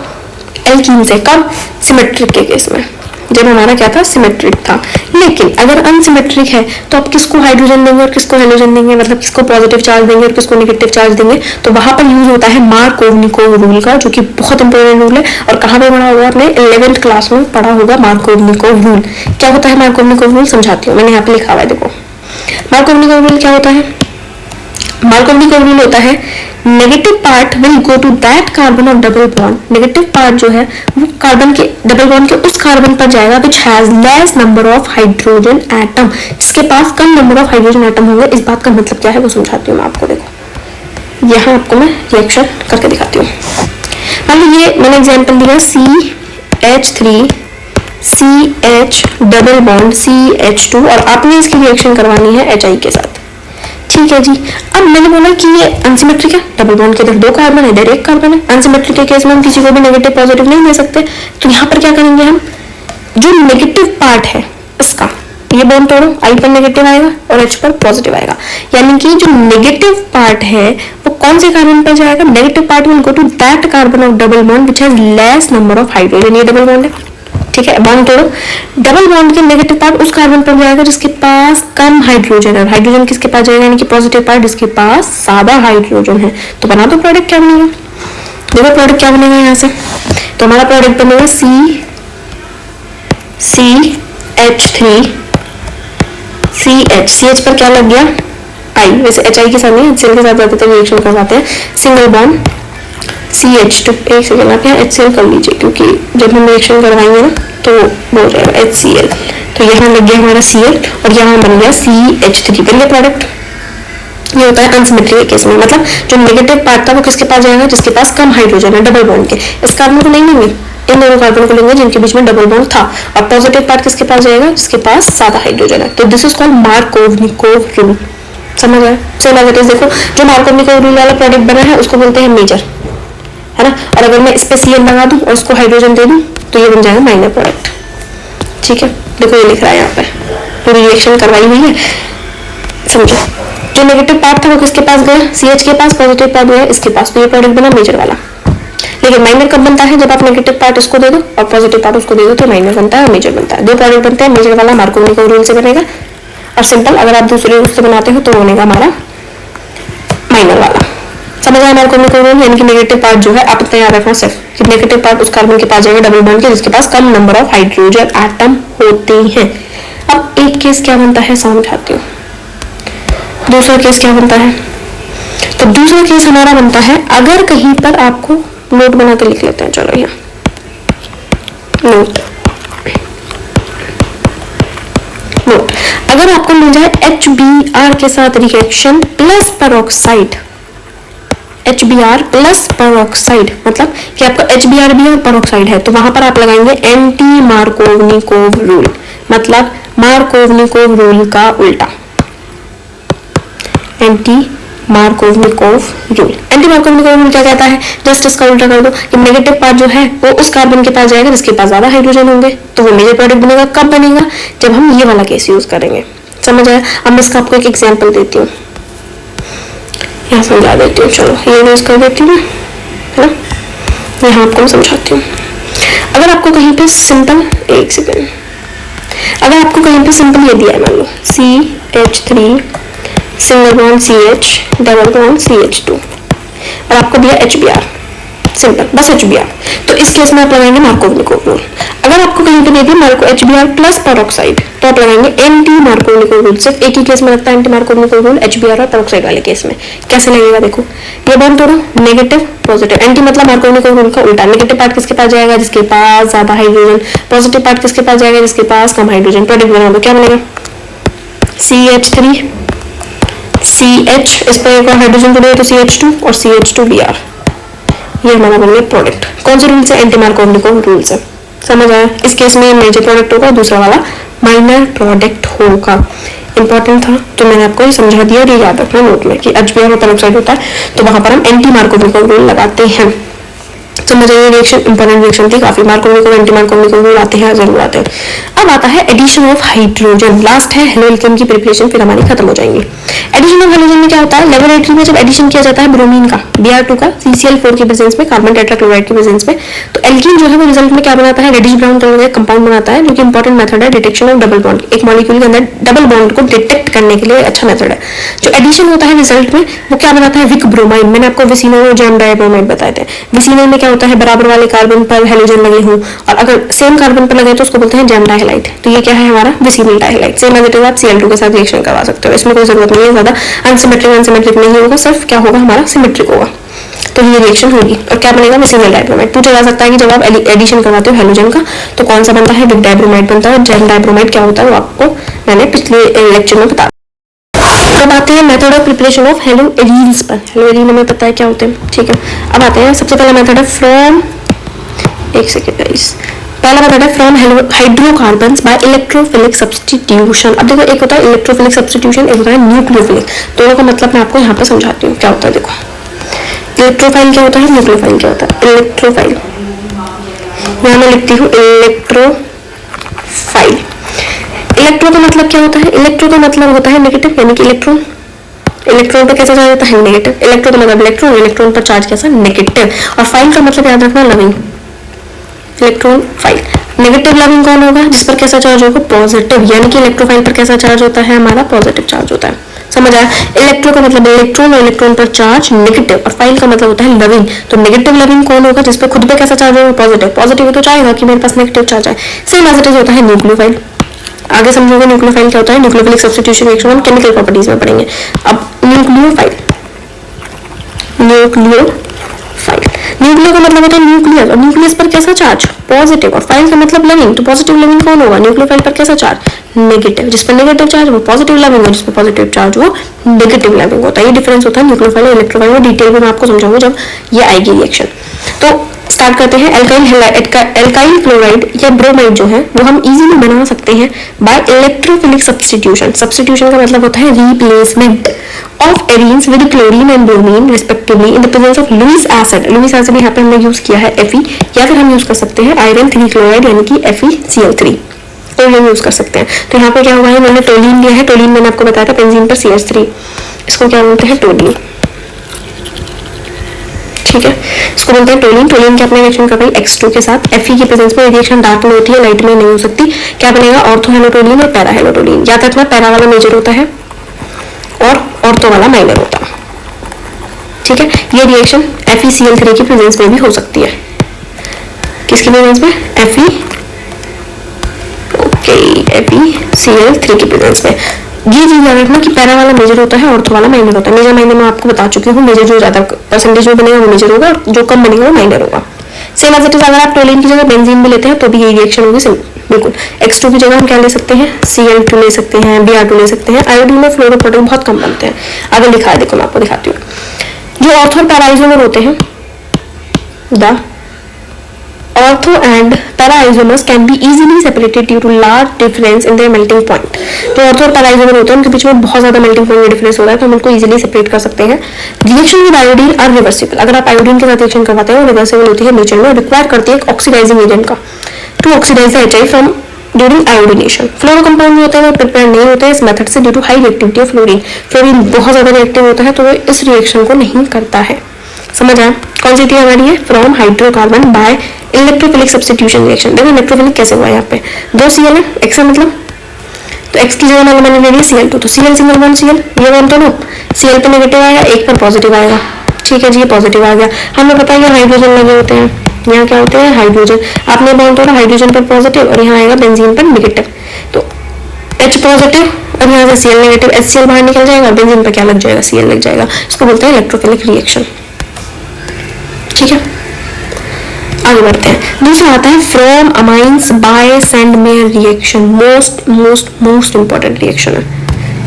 एल्कीन से। कब? सिमेट्रिक के केस में, जब हमारा क्या था? सिमेट्रिक था। लेकिन अगर अनसिमेट्रिक है तो आप किसको हाइड्रोजन देंगे और किसको हेलोजन देंगे, मतलब किसको पॉजिटिव चार्ज देंगे और किसको नेगेटिव चार्ज देंगे? तो वहां पर यूज होता है मार्कोवनिकोव रूल का, जो कि बहुत इंपॉर्टेंट रूल है। और कहाँ पे पढ़ा होगा आपने? 11th क्लास में पढ़ा होगा मार्कोवनिकोव रूल। क्या होता है मार्कोवनिकोव रूल? समझाती हूँ, मैंने यहाँ पे लिखा हुआ है, देखो। मार्कोवनिकोव रूल क्या होता है? मार्कोवनिकोव रूल होता है negative part will go to that carbon of double bond. Negative part जो है वो कार्बन के डबल बॉन्ड के उस कार्बन पर जाएगा which has less number of hydrogen atom, जिसके पास कम नंबर ऑफ हाइड्रोजन एटम होंगे। इस बात का मतलब क्या है वो समझाती हूँ मैं आपको। देखो यहाँ आपको मैं रिएक्शन करके दिखाती हूँ। मान लो ये मैंने एग्जाम्पल दिया CH3 CH double bond CH2 और आपने इसकी रिएक्शन करवानी है HI के साथ। ठीक है जी। अब मैंने बोला कि ये अनसिमेट्रिक है, डबल बॉन्ड के इधर 2 कार्बन है इधर 1 कार्बन है। अनसिमेट्रिक के केस में हम किसी को भी नेगेटिव पॉजिटिव नहीं दे सकते, तो यहाँ पर क्या करेंगे हम? जो नेगेटिव पार्ट है इसका, ये बॉन्ड तोड़ो, आई पर नेगेटिव आएगा और H पर पॉजिटिव आएगा, यानी कि जो नेगेटिव पार्ट है वो कौन से कार्बन पर जाएगा, negative part will go to that carbon of double bond which has less number of hydrogen, ये डबल बॉन्ड है, ठीक है, बॉन्ड तोड़ो, डबल बॉन्ड के नेगेटिव पार्ट उस कार्बन पर जाएगा जिसके पास कम हाइड्रोजन है, हाइड्रोजन किसके पास जाएगा, यानी कि पॉजिटिव पार्ट जिसके पास ज्यादा हाइड्रोजन है, तो बना दो प्रोडक्ट क्या बनेगा, देखो प्रोडक्ट क्या बनेगा यहाँ से, तो हमारा प्रोडक्ट बनेगा CH3 CH पर क्या लग गया I, वैसे HI के साथ नहीं HCl के साथ जाते थे रिएक्शन करवाते हैं, सिंगल बॉन्ड CH2, एक सेकेंड आप यहाँ HCl कर लीजिए क्योंकि जब हम रिएक्शन करवाएंगे ना तो वो हो जाएगा HCl, तो यहाँ लग गया हमारा Cl और यहाँ बन गया CH3, बन गया प्रोडक्ट। ये होता है अनसिमेट्री के केस में, मतलब जो नेगेटिव पार्ट था वो किसके पास जाएगा, जिसके पास कम हाइड्रोजन है, डबल बॉन्ड के, इस कार्बन को नहीं लेंगे, इन दोनों कार्बन को लेंगे जिनके बीच में डबल बॉन्ड था, और पॉजिटिव पार्ट किसके पास जाएगा, जिसके पास ज्यादा हाइड्रोजन है, तो this is called Markovnikov rule, समझ आया। सो नाउ दैट इज, देखो जो मार्कोवनिकोव रूल वाला प्रोडक्ट बना है उसको बोलते हैं मेजर, है ना, और अगर मैं इस पे Cl लगा दूं और उसको हाइड्रोजन दे दूं तो ये बन जाएगा माइनर प्रोडक्ट, ठीक है, देखो ये लिख रहा है यहाँ पे, पूरी रिएक्शन करवाई हुई है, समझो, जो नेगेटिव पार्ट था वो किसके पास गया, CH के पास, पॉजिटिव पार्ट गया इसके पास, तो ये प्रोडक्ट बना मेजर वाला। लेकिन माइनर कब बनता है, जब आप नेगेटिव पार्ट इसको दे दो और पॉजिटिव पार्ट उसको दे दो, तो माइनर बनता है और मेजर बनता है, दो प्रोडक्ट बनते हैं, मेजर वाला मार्कोवनिकोव रूल से बनेगा और सिंपल अगर आप दूसरे रूल से बनाते हो तो बनेगा हमारा माइनर वाला, समझ आया मार्कोवनिकोव रूल, यानी कि नेगेटिव पार्ट जो है आप इतना याद रखना सिर्फ कि नेगेटिव पार्ट उस कार्बन के पास जाएगा डबल बॉन्ड के जिसके पास कम नंबर ऑफ हाइड्रोजन एटम होते हैं। अब एक केस क्या बनता है समझाती हूँ, दूसरा केस क्या बनता है, तो दूसरा केस हमारा बनता है, अगर कहीं पर आपको नोट बना के लिख लेते हैं, चलो यहाँ नोट, अगर आपको मिल जाए HBr के साथ reaction plus peroxide, HBr plus peroxide, मतलब कि आपका HBr भी और पेरोक्साइड है, तो वहां पर आप लगाएंगे एंटी मार्कोवनिकोव रूल, मतलब मार्कोवनिकोव रूल का उल्टा, anti Markovnikov rule. Anti Markovnikov rule क्या कहता है, जस्ट इसका उल्टा कर दो कि नेगेटिव पार्ट जो है वो उस कार्बन के पास जाएगा जिसके पास ज्यादा हाइड्रोजन होंगे, तो वो मेजर प्रोडक्ट बनेगा, कब बनेगा, जब हम ये वाला केस यूज करेंगे, समझ आया। अब मैं इसका आपको एक एग्जांपल देती हूँ, यहाँ समझा देती हूँ, चलो ये यूज कर देती हूँ, है ना, यहाँ आपको मैं समझाती हूँ। अगर आपको कहीं पे सिंपल, एक सेकेंड, अगर आपको कहीं पे सिंपल ये दिया है, मान लो CH3 single bond CH double bond CH2 और आपको दिया HBr, सिंपल बस HBr, तो इस केस में आप लगाएंगे मार्कोवनिकोव रूल। अगर आपको कहीं पे दे दिया HBr प्लस पेरोक्साइड तो आप लगाएंगे एंटी मार्कोवनिकोव रूल, सिर्फ एक ही केस में लगता है एंटी मार्कोवनिकोव रूल, HBr और पेरोक्साइड वाले केस में। कैसे लगेगा देखो, ये बॉन्ड तोड़ो, नेगेटिव पॉजिटिव, एंटी मतलब मार्कोवनिकोव रूल का उल्टा, नेगेटिव पार्ट किसके पास जाएगा, जिसके पास ज्यादा हाइड्रोजन, पॉजिटिव पार्ट किसके पास जाएगा, जिसके पास कम हाइड्रोजन, प्रोडक्ट बना दो, क्या बनेगा CH3 CH, इस पर एक और हाइड्रोजन जुड़े तो CH2 और CH2Br, ये हमारा बन गया प्रोडक्ट, कौन से रूल से, एंटी मार्कोवनिकोव रूल से, समझ आया। इस केस में मेजर प्रोडक्ट होगा, दूसरा वाला माइनर प्रोडक्ट होगा, इंपॉर्टेंट था तो मैंने आपको ये समझा दिया और ये याद रखना नोट में कि HBr और पेरोक्साइड होता है तो वहां पर हम एंटी मार्कोवनिकोव रूल लगाते हैं, समझ आइए। रिएक्शन इंपॉर्टेंट रिएक्शन थी काफी, मार्कोवनिकोव एंटी मार्कोवनिकोव रूल आते हैं, जरूर आते हैं। अब आता है एडिशन ऑफ हाइड्रोजन, लास्ट है हेलोएल्केन की प्रिपरेशन, फिर हमारी खत्म हो जाएंगी। एडिशन ऑफ हाइड्रोजन में क्या होता है, लेबोरेटरी में जब एडिशन किया जाता है ब्रोमीन का Br2 का CCl4 की प्रेजेंस में, कार्बन टेट्राक्लोराइड की प्रेजेंस में, तो एल्कीन जो है वो रिजल्ट में क्या बनाता है, रेडिश ब्राउन कलर का कंपाउंड बनाता है, जो कि इंपॉर्टेंट मेथड है डिटेक्शन ऑफ डबल बॉन्ड, एक मॉलिक्यूल के अंदर डबल बॉन्ड को डिटेक्ट करने के लिए अच्छा मेथड है। जो एडिशन होता है रिजल्ट में वो क्या बनाता है, विक ब्रोमाइड, मैंने आपको विसिनोल और जैम डाइब्रोमाइड बताए थे। विसिनोल में क्या होता है, बराबर वाले कार्बन पर हेलोजन लगे हों और अगर सेम कार्बन पर लगे तो उसको बोलते हैं जैम डाइहैलाइड, तो ये क्या है हमारा vicinal dihalide. Same as it is आप Cl2 के साथ रिएक्शन करवा सकते हो, इसमें कोई जरूरत नहीं है ज्यादा अनसिमेट्रिक नहीं होगा, सिर्फ क्या होगा हमारा सिमेट्रिक होगा, तो ये रिएक्शन होगी और क्या बनेगा विसिनल डाइब्रोमाइड। पूछा जा सकता है कि जब आप एडिशन करवाते हो हेलोजन का तो कौन सा बनता है, विक डाइब्रोमाइड बनता है, जैम डाइब्रोमाइड क्या होता है वो आपको मैंने पिछले लेक्चर में बता। अब आते हैं method of preparation of haloarenes पर, हेलोएरीन हमें पता है क्या होते हैं, ठीक है। अब आते हैं सबसे पहला मेथड है फ्रॉम, एक सेकेंड गाइस, पहला मेथड है from hydrocarbons by electrophilic substitution. अब देखो एक होता है इलेक्ट्रोफिलिक सब्स्टिट्यूशन, एक होता है न्यूक्लियोफिलिक, दोनों का मतलब मैं आपको यहाँ पे समझाती हूँ क्या होता है। देखो इलेक्ट्रोफाइल क्या होता है, न्यूक्लियोफाइल क्या होता है। इलेक्ट्रोफाइल यहाँ मैं लिखती हूँ इलेक्ट्रोफाइल फाइल। इलेक्ट्रो का मतलब क्या होता है? इलेक्ट्रो का मतलब होता है नेगेटिव, यानी कि इलेक्ट्रॉन। इलेक्ट्रॉन पर कैसा चार्ज होता है? नेगेटिव। इलेक्ट्रो का मतलब इलेक्ट्रॉन, इलेक्ट्रॉन पर चार्ज कैसा? नेगेटिव। और फाइल का मतलब याद रखना loving, electron file. Negative loving कौन होगा? जिस पर कैसा चार्ज होगा? पॉजिटिव, यानी कि इलेक्ट्रोफाइल पर कैसा चार्ज होता है? हमारा पॉजिटिव चार्ज होता है। समझ आया? इलेक्ट्रो का मतलब इलेक्ट्रॉन और इलेक्ट्रॉन पर चार्ज नेगेटिव, और फाइल का मतलब होता है लविंग। तो नेगेटिव लविंग कौन होगा? जिस पर खुद पे कैसा चार्ज होगा? पॉजिटिव। पॉजिटिव तो चाहेगा कि मेरे पास नेगेटिव चार्ज है। सेम एज इट इज होता है न्यूक्लियोफाइल। आगे समझोगे न्यूक्लियोफाइल क्या होता है। न्यूक्लियोफिलिक सब्स्टिट्यूशन रिएक्शन हम केमिकल प्रॉपर्टीज में पढ़ेंगे। अब न्यूक्लियोफाइल, न्यूक्लियोफाइल, न्यूक्लियो का मतलब होता है न्यूक्लियस, और न्यूक्लियस पर कैसा चार्ज? पॉजिटिव। और फाइल का मतलब लविंग, तो पॉजिटिव लविंग कौन होगा? न्यूक्लियोफाइल पर कैसा चार्ज? नेगेटिव। जिस पर नेगेटिव चार्ज वो पॉजिटिव लविंग, और जिस पर पॉजिटिव चार्ज वो नेगेटिव लविंग होता है। ये डिफरेंस होता है न्यूक्लियोफाइल और इलेक्ट्रोफाइल में। डिटेल में मैं आपको समझाऊंगा जब ये आएगी रिएक्शन। तो स्टार्ट करते हैं। एल्काइल क्लोराइड या ब्रोमाइड जो है वो हम इजीली बना सकते हैं बाय इलेक्ट्रोफिलिक सब्स्टिट्यूशन। सब्स्टिट्यूशन का मतलब होता है replacement of arenes with chlorine and bromine respectively in the presence of Lewis acid. Lewis acid यहाँ पे हमने यूज किया है Fe, या फिर हम यूज कर सकते हैं आयरन 3 क्लोराइड यानी कि FeCl3, तो हम यूज कर सकते हैं। तो यहाँ पे क्या हुआ है, मैंने टोलिन लिया है। टोलिन मैंने आपको बताया था बेंजीन पर CH3, इसको क्या बोलते हैं? टोलिन। ठीक है, इसको बोलते हैं टोलिन। टोलिन की अपने रिएक्शन कर रही है X2 के साथ। Fe की प्रेजेंस में रिएक्शन डार्क में होती है, लाइट में नहीं हो सकती। क्या बनेगा? ऑर्थोहेलोटोलिन और पैराहेलोटोलिन। याद रखना, पैरा वाला मेजर होता है और ऑर्थो वाला माइनर होता है। ठीक है, ये रिएक्शन FeCl3 की प्रेजेंस में भी हो सकती है। किसकी प्रेजेंस में? FeCl3 की प्रेजेंस में। ये चीज याद रखना कि पैरा वाला मेजर होता है, ऑर्थो वाला माइनर होता है। मेजर माइनर में आपको बता चुकी हूँ, मेजर जो ज्यादा परसेंटेज में बनेगा वो मेजर होगा, और जो कम बनेगा वो माइनर होगा। सेम एज इट इज अगर आप टोलिन की जगह बेंजीन भी लेते हैं तो भी ये रिएक्शन होगी सेम, बिल्कुल। X2 की जगह हम क्या ले सकते हैं? Cl2 ले सकते हैं, Br2 ले सकते हैं। आयोडीन में फ्लोरोप्रोटीन बहुत कम बनते हैं। आगे लिखा है, देखो मैं आपको दिखाती हूँ। जो ऑर्थो और पैराइजोमर होते हैं, the ortho and para isomers can be easily separated due to large difference in their melting point. जो ऑर्थो और पैरा आइसोमर होते हैं उनके बीच में बहुत ज्यादा मेल्टिंग पॉइंट में डिफरेंस होता है, तो हम उनको इजीली सेपरेट कर सकते हैं। Reaction with iodine are reversible. अगर आप आयोडीन के साथ रिएक्शन करवाते हैं वो रिवर्सिबल होती है नेचर में, रिक्वायर करती है एक ऑक्सीडाइजिंग एजेंट का to oxidise the HI from during iodination. Fluoro compound होते हैं वो प्रिपेयर नहीं होते हैं इस मेथड से due to high reactivity of fluorine. Fluorine बहुत ज्यादा रिएक्टिव होता है तो वो इस रिएक्शन को नहीं करता है। समझ आया? कौन सी थी हमारी है? From hydrocarbon by electrophilic substitution reaction. देखो इलेक्ट्रोफिलिक कैसे हुआ है, यहाँ पे 2 Cl है, X है मतलब, तो X की जगह मैंने ले लिया Cl2, तो Cl सिंगल बॉन्ड Cl, ये बॉन्ड दोनों Cl पे नेगेटिव आएगा, एक पर पॉजिटिव आएगा। ठीक है जी, ये पॉजिटिव आ गया। हमें पता है हाइड्रोजन लगे होते हैं, यहाँ क्या होते हैं? हाइड्रोजन। आपने बॉन्ड तोड़ा, हाइड्रोजन पर पॉजिटिव और यहाँ आएगा बेंजीन पर नेगेटिव, तो H पॉजिटिव और यहाँ से Cl नेगेटिव, HCl बाहर निकल जाएगा और बेंजीन पर क्या लग जाएगा? Cl लग जाएगा। इसको बोलते हैं इलेक्ट्रोफिलिक रिएक्शन। ठीक है, आगे बढ़ते हैं। दूसरा आता है from amines by Sandmeyer reaction. Most important reaction है,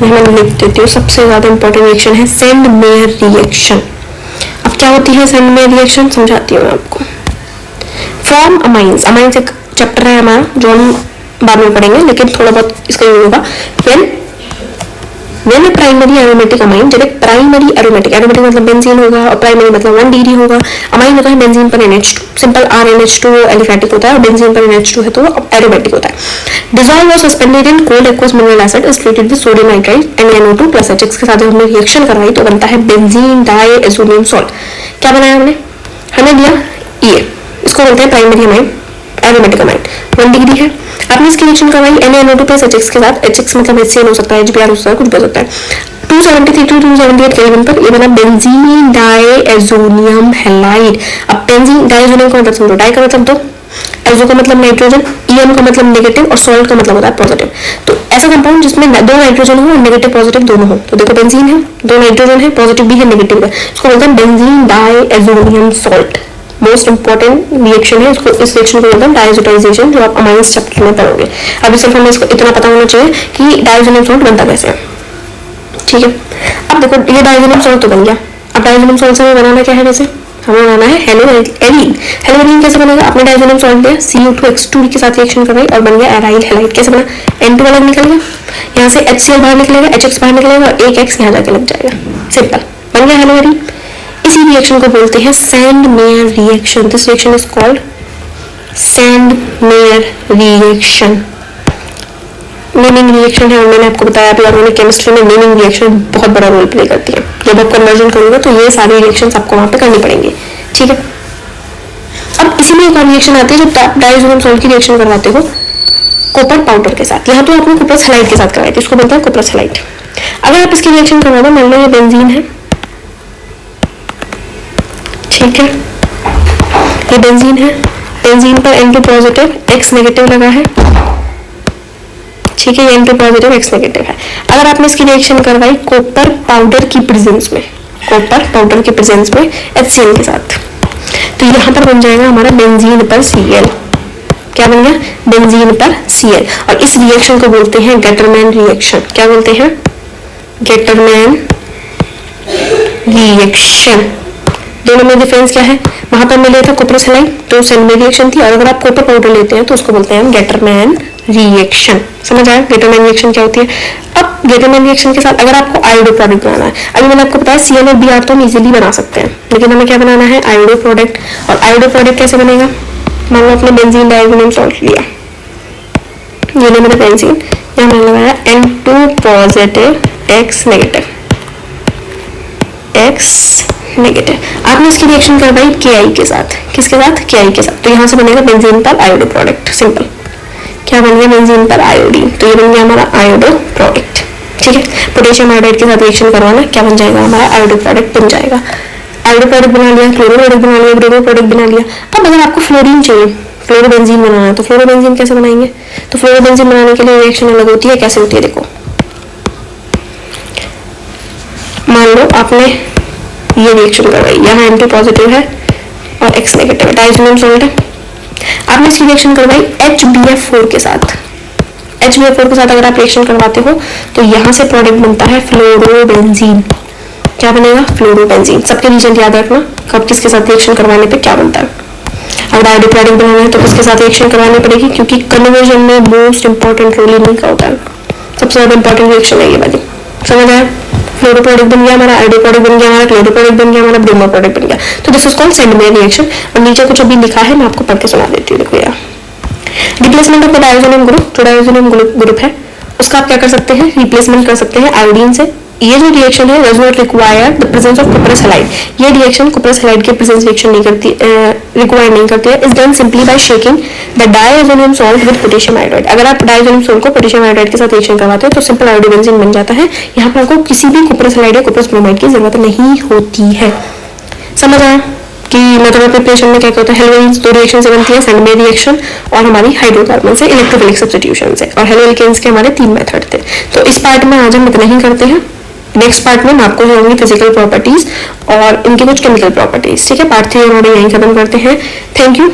ये मैं लिख देती हूँ। सबसे ज्यादा इंपॉर्टेंट रिएक्शन है सेंडमेयर रिएक्शन। अब क्या होती है सेंडमेयर रिएक्शन, समझाती हूँ मैं आपको। फ्रॉम अमाइंस, अमाइंस एक चैप्टर है हमारा जो हम बाद में पढ़ेंगे, लेकिन थोड़ा बहुत इसका यूज होगा। when a primary aromatic amine, जब एक प्राइमरी एरोमेटिक, एरोमेटिक मतलब बेंजीन होगा और प्राइमरी मतलब 1 डिग्री होगा। अमाइन होता है बेंजीन पर NH2, सिंपल RNH2 एलिफैटिक होता है, और बेंजीन पर NH2 है तो वो एरोमेटिक होता है। डिसॉल्व और suspended in cold aqueous mineral acid is treated with sodium nitride NaNO2 plus HX के साथ हमने रिएक्शन करवाई तो बनता है बेंजीन डाइएजोनियम सॉल्ट। क्या बनाया हमने? हमें दिया ये, इसको बोलते हैं primary amine, aromatic amine, 1 degree है। आपने इसकी रिएक्शन करवाई NaNO2 प्लस HX के साथ, HX मतलब HCl हो सकता है, HBr हो सकता है, कुछ भी हो सकता है। 273 to 278 केल्विन पर ये बना बेंजीन डाइएजोनियम हैलाइड। अब बेंजीन डाइएजोनियम का मतलब समझो, डाई का मतलब दो, एजो का मतलब नाइट्रोजन, EN का मतलब नेगेटिव और सॉल्ट का मतलब होता है पॉजिटिव। तो ऐसा कंपाउंड जिसमें 2 नाइट्रोजन हो और नेगेटिव पॉजिटिव दोनों हो। तो देखो बेंजीन है, 2 नाइट्रोजन है, पॉजिटिव भी है नेगेटिव है, इसको बोलते हैं benzene diazonium salt. Most important reaction है, इसको इस रिएक्शन को बोलते हैं डाइएजोटाइजेशन, जो आप अमाइंस चैप्टर में पढ़ोगे। अभी सिर्फ हमें इसको इतना पता होना चाहिए कि डाइएजोनियम सॉल्ट बनता कैसे है। ठीक है, अब देखो ये डाइएजोनियम सॉल्ट तो बन गया। अब डाइएजोनियम सॉल्ट से हमें बनाना क्या है? वैसे हमें बनाना है हेलोएरीन। हेलोएरीन कैसे बनेगा? आपने डाइएजोनियम सॉल्ट लिया, CO2X2 के साथ रिएक्शन करवाई और बन गया एराइल हैलाइड। कैसे बना? N2 अलग निकल गया, यहाँ से HCl बाहर निकलेगा, HX बाहर निकलेगा और एक X यहाँ जाके लग जाएगा, सिंपल बन गया हेलोएरीन। इसी रिएक्शन को बोलते हैं Sandmeyer reaction. This reaction is called Sandmeyer reaction. Naming reaction है, और मैंने आपको बताया अभी ऑर्गेनिक केमिस्ट्री में नेमिंग रिएक्शन बहुत बड़ा रोल प्ले करती है। जब आप कन्वर्जन करोगे तो ये सारी रिएक्शंस आपको वहां पे करनी पड़ेंगी, ठीक है। अब इसी में एक और रिएक्शन आती है जब डायजोनियम सॉल्ट की रिएक्शन करवाते हो कॉपर पाउडर के साथ। यहाँ तो आपने कॉपरस हैलाइड के साथ करवाई थी, इसको बोलते हैं कॉपरस हैलाइड। अगर आप इसकी रिएक्शन करवा दो, मान लो ये बेंजीन है, ठीक है, ये बेंजीन है, बेंजीन पर N2 पॉजिटिव X नेगेटिव लगा है, ठीक है, ये N2 पॉजिटिव X नेगेटिव है। अगर आपने इसकी रिएक्शन करवाई कॉपर पाउडर की प्रेजेंस में, कॉपर पाउडर की प्रेजेंस में HCl के साथ, तो यहाँ पर बन जाएगा हमारा बेंजीन पर Cl। क्या बन गया? बेंजीन पर Cl। और इस रिएक्शन को बोलते हैं गेटरमैन रिएक्शन। क्या बोलते हैं? Gattermann reaction. दोनों में डिफरेंस क्या है? वहां पर मिले था कॉपरस हैलाइड तो सेकेंडरी रिएक्शन थी, और अगर आप कॉपर पाउडर लेते हैं तो उसको बोलते हैं हम गेटरमैन रिएक्शन। समझ आया गेटरमैन रिएक्शन क्या होती है? अब गेटरमैन रिएक्शन के साथ अगर आपको आयोडो प्रोडक्ट बनाना है, अभी मैंने आपको बताया Cl और Br तो हम इजीली बना सकते हैं, लेकिन हमें क्या बनाना है? Iodo product. और आयोडो प्रोडक्ट कैसे बनेगा? मान लो आपने बेंजीन डायजोनियम सॉल्ट लिया, ये ले मैंने बेंजीन, यहाँ मैंने लगाया N2 positive X negative, X negative. आपने इसकी रिएक्शन करवाई Ki के साथ, किसके साथ? Ki के साथ, तो यहाँ से बनेगा बेंजीन पर आयोडो प्रोडक्ट। सिंपल। क्या बन गया? बेंजीन पर आयोडीन, तो ये बन गया हमारा आयोडो प्रोडक्ट, ठीक है। पोटेशियम आयोडाइड के साथ रिएक्शन करवाना, क्या बन जाएगा? हमारा आयोडो प्रोडक्ट बन जाएगा। आयोडो प्रोडक्ट बना लिया, क्लोरो प्रोडक्ट बना लिया, ब्रोमो प्रोडक्ट बना लिया। अब अगर आपको फ्लोरीन चाहिए, फ्लोरोबेंजीन बनाना है, तो फ्लोरोबेंजीन कैसे बनाएंगे? तो फ्लोरोबेंजीन बनाने के लिए रिएक्शन अलग होती है। कैसे होती है? देखो, मान लो आपने ये रिएक्शन करवाई, यहाँ N2 पॉजिटिव है और X नेगेटिव है, डायजोनियम सॉल्ट है। आपने इसकी रिएक्शन करवाई HBF4 के साथ। HBF4 के साथ अगर आप रिएक्शन करवाते हो तो यहाँ से प्रोडक्ट बनता है फ्लोरोबेंजीन। क्या बनेगा? फ्लोरोबेंजीन। सबके रीजन याद रखना, कब किसके साथ रिएक्शन करवाने पे क्या बनता है। अगर आयोडो प्रोडक्ट बनाना है तो किसके साथ रिएक्शन करवानी पड़ेगी, क्योंकि कन्वर्जन में मोस्ट इंपॉर्टेंट रोल इन्हीं का होता है। सबसे ज्यादा इंपॉर्टेंट रिएक्शन है ये वाली। समझ आया? फ्लोरो प्रोडक्ट बन गया हमारा, आयोडो प्रोडक्ट बन गया हमारा, क्लोरो प्रोडक्ट बन गया हमारा, ब्रोमो प्रोडक्ट बन गया। तो this is called secondary reaction. और नीचे कुछ अभी लिखा है, मैं आपको पढ़ के सुना देती हूँ। देखो यार, replacement of the diazonium group, जो डायजोनियम ग्रुप है उसका आप क्या कर सकते हैं? रिप्लेसमेंट कर सकते हैं आयोडीन से। ये जो रिएक्शन है does not require the presence of cuprous halide. ये रिएक्शन कॉपरस हैलाइड के प्रेजेंस रिएक्शन नहीं करती, रिक्वायर नहीं करती है। Is done simply by shaking the diazonium salt with potassium iodide. अगर आप डायजोनियम सॉल्ट को पोटेशियम आयोडाइड के साथ रिएक्शन करवाते हैं तो सिंपल आयोडोबेंजीन बन जाता है। यहाँ पर आपको किसी भी कॉपरस हैलाइड या कॉपरस ब्रोमाइड की जरूरत नहीं होती है। समझ आया कि मेथड ऑफ प्रिपरेशन में क्या होता है? हेलोइंस दो रिएक्शन से बनती है, सेकेंडरी रिएक्शन और हमारी हाइड्रोकार्बन से इलेक्ट्रोफिलिक सब्स्टिट्यूशन से। और हेलो एल्केन्स के हमारे 3 मेथड थे। तो इस पार्ट में आज हम इतना ही करते हैं। नेक्स्ट पार्ट में मैं आपको होंगी फिजिकल प्रॉपर्टीज और इनकी कुछ केमिकल प्रॉपर्टीज। ठीक है, पार्ट 3 हम यहीं खत्म करते हैं। Thank you.